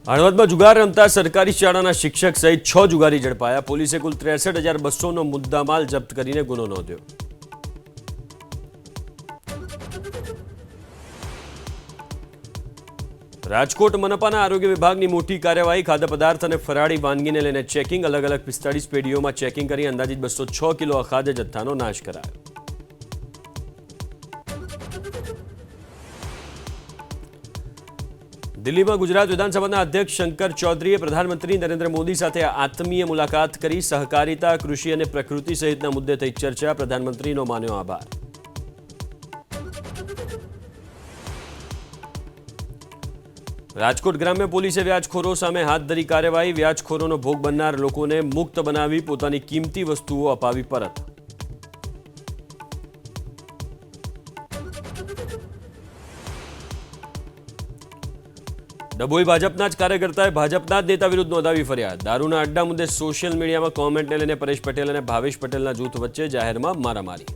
હળવદમાં જુગાર રમતા સરકારી શાળાના શિક્ષક સહિત 6 જુગારી ઝડપાયા. પોલીસે કુલ 63,200નો મુદ્દામાલ જપ્ત કરીને ગુનો નોંધ્યો. રાજકોટ મનપાના આરોગ્ય વિભાગની મોટી કાર્યવાહી. ખાદ્ય પદાર્થ અને ફરાળી વાનગીને લઈને ચેકિંગ. અલગ અલગ 45 પેઢીઓમાં ચેકિંગ કરી અંદાજિત 206 કિલો અખાદ્ય જથ્થાનો નાશ કરાયો. દિલ્હીમાં ગુજરાત વિધાનસભાના અધ્યક્ષ શંકર ચૌધરીએ પ્રધાનમંત્રી નરેન્દ્ર મોદી સાથે આત્મીય મુલાકાત કરી. સહકારિતા, કૃષિ અને પ્રકૃતિ સહિતના મુદ્દે થઈ ચર્ચા. પ્રધાનમંત્રીનો માન્યો આભાર. રાજકોટ ગ્રામ્ય પોલીસે વ્યાજખોરો સામે હાથ ધરી કાર્યવાહી. વ્યાજખોરોનો ભોગ બનનાર લોકોને મુક્ત બનાવી પોતાની કિંમતી વસ્તુઓ અપાવી પરત. ડભોઈ ભાજપના જ કાર્યકર્તાએ ભાજપના જ નેતા વિરુદ્ધ નોંધાવી ફરિયાદ. દારૂના અડ્ડા મુદ્દે સોશિયલ મીડિયામાં કોમેન્ટને લઈને પરેશ પટેલ અને ભાવેશ પટેલના જૂથ વચ્ચે જાહેરમાં મારામારી.